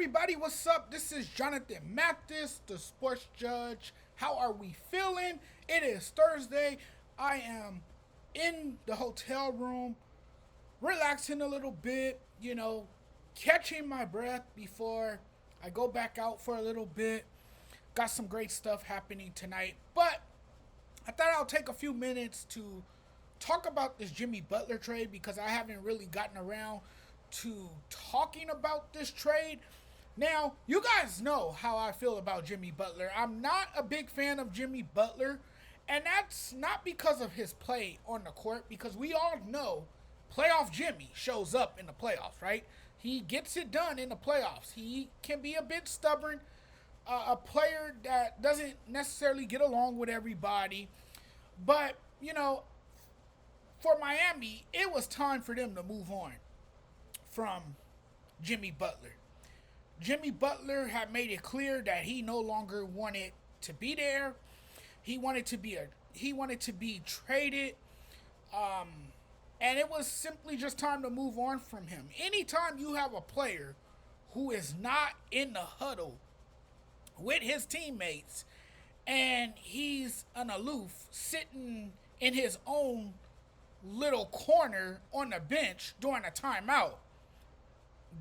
everybody, what's up? This is Jonathan Mathis, the sports judge. How are we feeling? It is Thursday. I am in the hotel room, relaxing a little bit, catching my breath before I go back out for a little bit. Got some great stuff happening tonight, but I thought I'll take a few minutes to talk about this Jimmy Butler trade because I haven't really gotten around to talking about this trade. Now, you guys know how I feel about Jimmy Butler. I'm not a big fan of Jimmy Butler, and that's not because of his play on the court, because we all know playoff Jimmy shows up in the playoffs, right? He gets it done in the playoffs. He can be a bit stubborn, a player that doesn't necessarily get along with everybody. But, for Miami, it was time for them to move on from Jimmy Butler. Jimmy Butler had made it clear that he no longer wanted to be there. He wanted to be traded. And it was simply just time to move on from him. Anytime you have a player who is not in the huddle with his teammates and he's an aloof sitting in his own little corner on the bench during a timeout,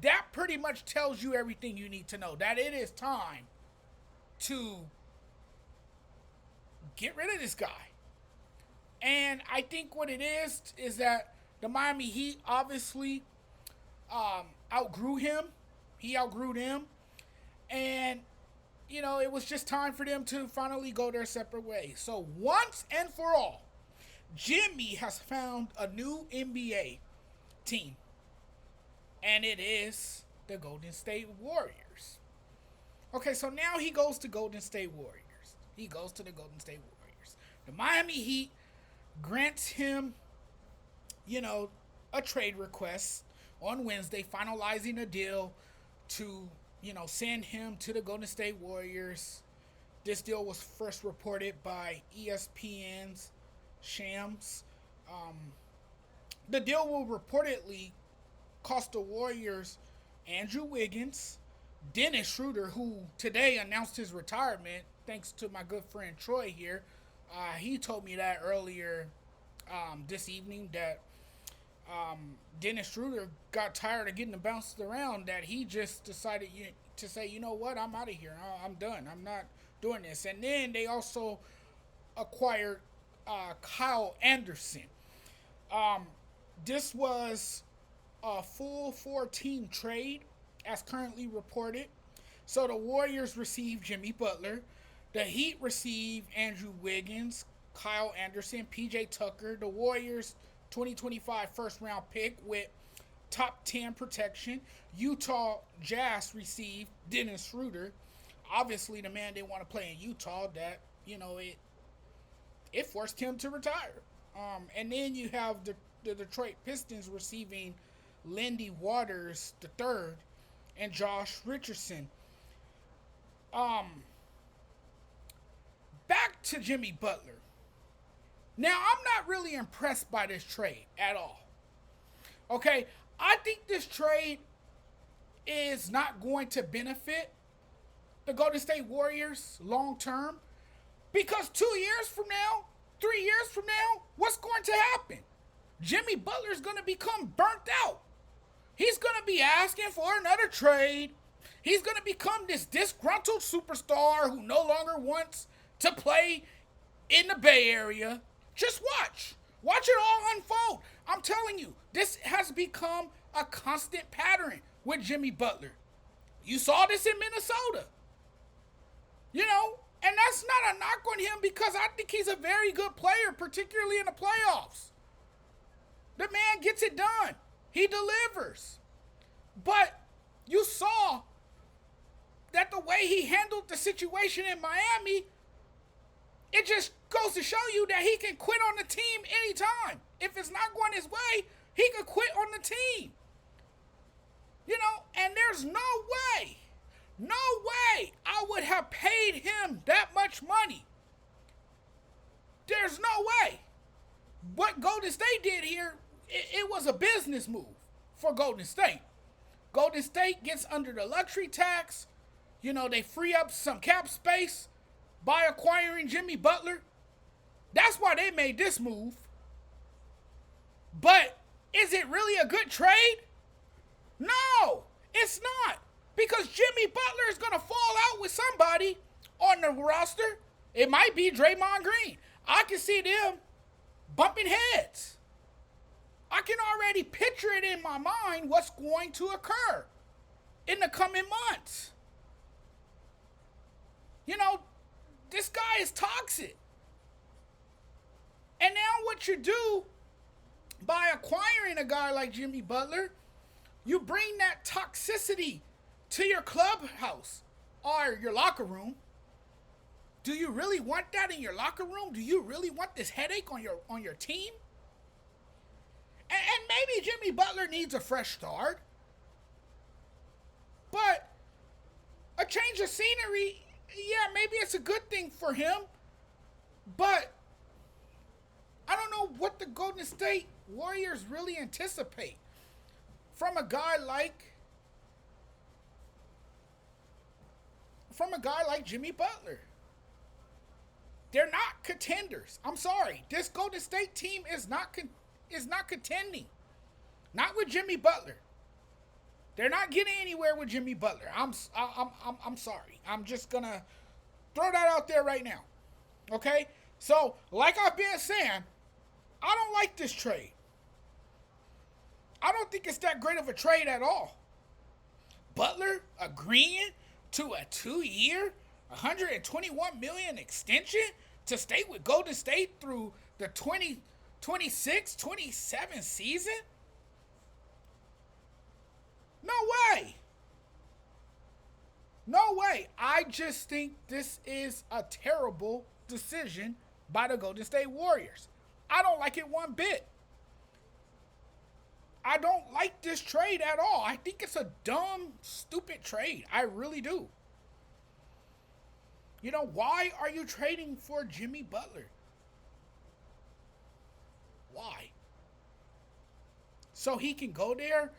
that pretty much tells you everything you need to know. That it is time to get rid of this guy. And I think what it is that the Miami Heat obviously outgrew him. He outgrew them. And, it was just time for them to finally go their separate ways. So once and for all, Jimmy has found a new NBA team. And it is the Golden State Warriors. Okay, so now he goes to Golden State Warriors. He goes to the Golden State Warriors. The Miami Heat grants him, a trade request on Wednesday, finalizing a deal to, send him to the Golden State Warriors. This deal was first reported by ESPN's Shams. The deal will reportedly cost the Warriors Andrew Wiggins, Dennis Schroeder, who today announced his retirement, thanks to my good friend Troy here. He told me that earlier this evening that Dennis Schroeder got tired of getting bounced around, that he just decided to say, you know what, I'm out of here. I'm done. I'm not doing this. And then they also acquired Kyle Anderson. This was a full 4-team trade, as currently reported. So the Warriors received Jimmy Butler. The Heat received Andrew Wiggins, Kyle Anderson, PJ Tucker. The Warriors 2025 first round pick with top 10 protection. Utah Jazz received Dennis Schroeder. Obviously, the man didn't want to play in Utah. That, it forced him to retire. And then you have the Detroit Pistons receiving Lindy Waters III and Josh Richardson. Back to Jimmy Butler. Now, I'm not really impressed by this trade at all. Okay, I think this trade is not going to benefit the Golden State Warriors long term, because 2 years from now, 3 years from now, what's going to happen? Jimmy Butler's going to become burnt out. He's going to be asking for another trade. He's going to become this disgruntled superstar who no longer wants to play in the Bay Area. Just watch. Watch it all unfold. I'm telling you, this has become a constant pattern with Jimmy Butler. You saw this in Minnesota. And that's not a knock on him, because I think he's a very good player, particularly in the playoffs. The man gets it done. He delivers. But you saw that the way he handled the situation in Miami, it just goes to show you that he can quit on the team anytime. If it's not going his way, he could quit on the team. And there's no way I would have paid him that much money. There's no way. What Golden State did here, it was a business move for Golden State. Golden State gets under the luxury tax. They free up some cap space by acquiring Jimmy Butler. That's why they made this move. But is it really a good trade? No, it's not. Because Jimmy Butler is going to fall out with somebody on the roster. It might be Draymond Green. I can see them bumping heads. I can already picture it in my mind what's going to occur in the coming months. This guy is toxic. And now what you do by acquiring a guy like Jimmy Butler, you bring that toxicity to your clubhouse or your locker room. Do you really want that in your locker room? Do you really want this headache on your team? And maybe Jimmy Butler needs a fresh start. But a change of scenery, yeah, maybe it's a good thing for him. But I don't know what the Golden State Warriors really anticipate from a guy like Jimmy Butler. They're not contenders. I'm sorry. This Golden State team is not contending. Not with Jimmy Butler. They're not getting anywhere with Jimmy Butler. I'm sorry. I'm just gonna throw that out there right now. Okay? So, like I've been saying, I don't like this trade. I don't think it's that great of a trade at all. Butler agreeing to a 2-year, $121 million extension to stay with Golden State through the 2026-27 season? No way. No way. I just think this is a terrible decision by the Golden State Warriors. I don't like it one bit. I don't like this trade at all. I think it's a dumb, stupid trade. I really do. Why are you trading for Jimmy Butler? Why? So he can go there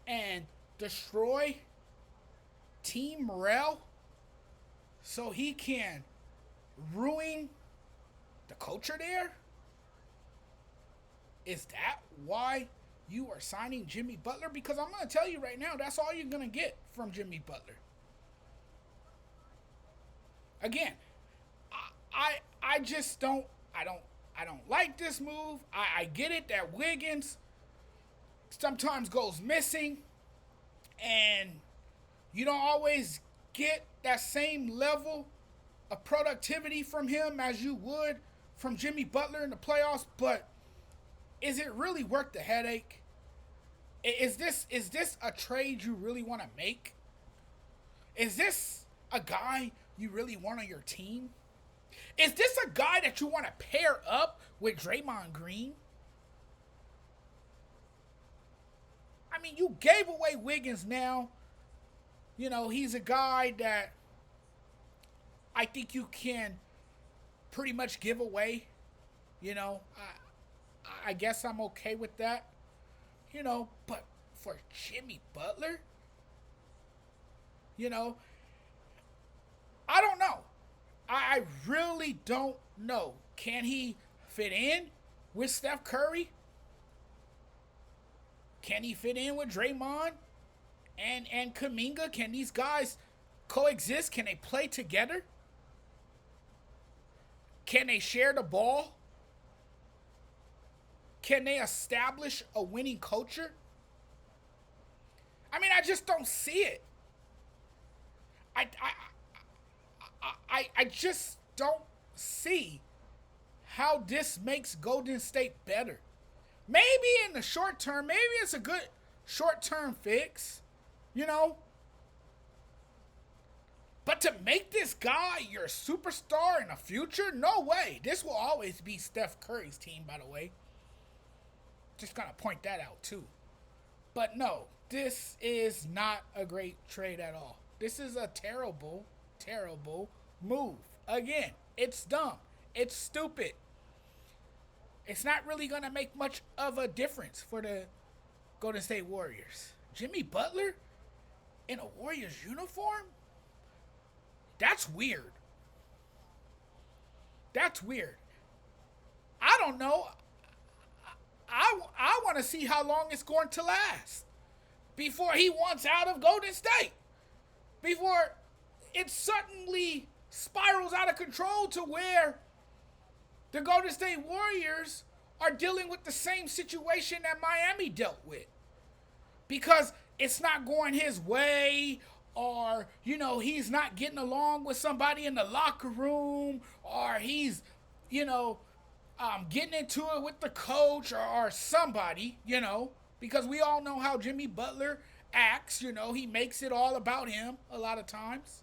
and destroy team morale? So he can ruin the culture there? Is that why you are signing Jimmy Butler? Because I'm going to tell you right now, that's all you're going to get from Jimmy Butler. Again, I just don't like this move. I get it that Wiggins sometimes goes missing and you don't always get that same level of productivity from him as you would from Jimmy Butler in the playoffs, but is it really worth the headache? Is this a trade you really want to make? Is this a guy you really want on your team? Is this a guy that you want to pair up with Draymond Green? I mean, you gave away Wiggins now. He's a guy that I think you can pretty much give away. I guess I'm okay with that. But for Jimmy Butler, I don't know. I really don't know. Can he fit in with Steph Curry? Can he fit in with Draymond and Kuminga? Can these guys coexist? Can they play together? Can they share the ball? Can they establish a winning culture? I mean, I just don't see it. I just don't see how this makes Golden State better. Maybe in the short term, maybe it's a good short-term fix, But to make this guy your superstar in the future, no way. This will always be Steph Curry's team, by the way. Just gonna point that out, too. But no, this is not a great trade at all. This is a terrible, terrible move. Again, it's dumb. It's stupid. It's not really going to make much of a difference for the Golden State Warriors. Jimmy Butler? in a Warriors uniform? That's weird. That's weird. I don't know. I want to see how long it's going to last before he wants out of Golden State. Before it suddenly spirals out of control to where the Golden State Warriors are dealing with the same situation that Miami dealt with. Because it's not going his way, or, he's not getting along with somebody in the locker room, or he's, getting into it with the coach or somebody, because we all know how Jimmy Butler acts, he makes it all about him a lot of times.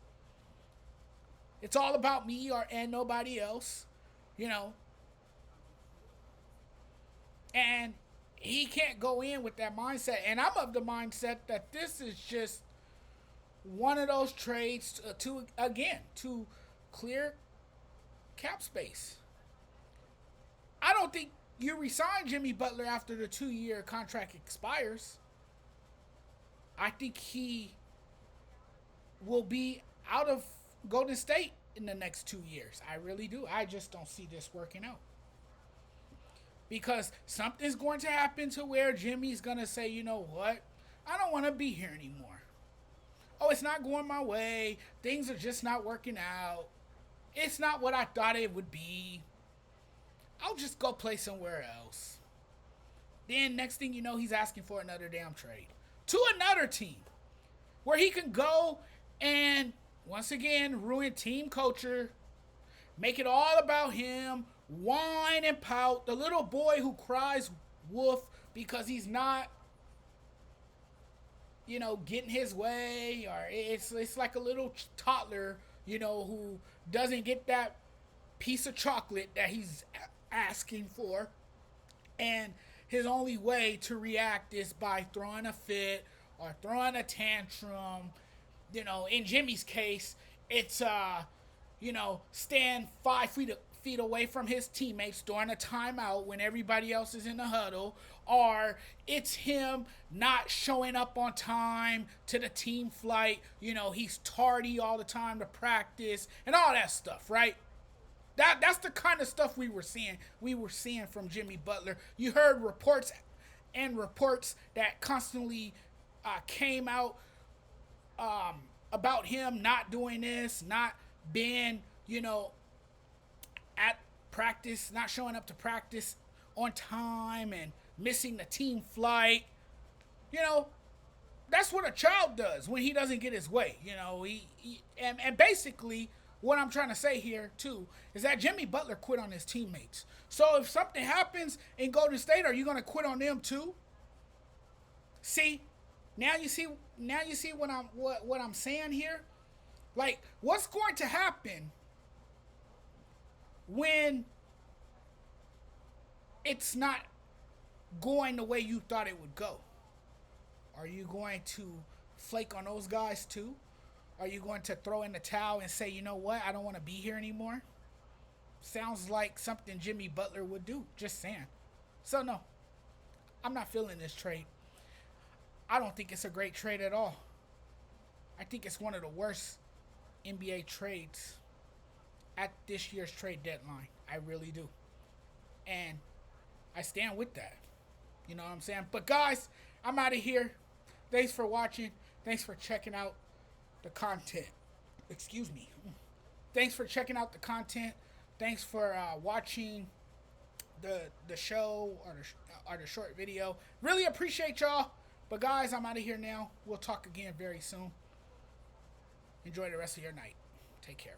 It's all about me and nobody else, And he can't go in with that mindset. And I'm of the mindset that this is just one of those trades to clear cap space. I don't think you resign Jimmy Butler after the 2-year contract expires. I think he will be out of Golden State in the next 2 years. I really do. I just don't see this working out. Because something's going to happen to where Jimmy's going to say, you know what? I don't want to be here anymore. Oh, it's not going my way. Things are just not working out. It's not what I thought it would be. I'll just go play somewhere else. Then next thing you know, he's asking for another damn trade to another team where he can go and once again ruin team culture, make it all about him, whine and pout, the little boy who cries wolf because he's not, getting his way, or it's like a little toddler, who doesn't get that piece of chocolate that he's asking for, and his only way to react is by throwing a fit or throwing a tantrum. In Jimmy's case, it's stand 5 feet away from his teammates during a timeout when everybody else is in the huddle, or it's him not showing up on time to the team flight. He's tardy all the time to practice and all that stuff, right? That's the kind of stuff we were seeing. We were seeing from Jimmy Butler. You heard reports that constantly came out about him not doing this, not being, at practice, not showing up to practice on time and missing the team flight. That's what a child does when he doesn't get his way. And basically what I'm trying to say here too is that Jimmy Butler quit on his teammates. So if something happens in Golden State, are you going to quit on them too? See, now you see what I'm saying here. Like, what's going to happen when it's not going the way you thought it would go? Are you going to flake on those guys too? Are you going to throw in the towel and say, you know what, I don't want to be here anymore? Sounds like something Jimmy Butler would do. Just saying. So no, I'm not feeling this trade. I don't think it's a great trade at all. I think it's one of the worst NBA trades at this year's trade deadline. I really do. And I stand with that. You know what I'm saying? But guys, I'm out of here. Thanks for watching. Thanks for checking out the content. Excuse me. Thanks for checking out the content. Thanks for watching the show or the short video. Really appreciate y'all. But guys, I'm out of here now. We'll talk again very soon. Enjoy the rest of your night. Take care.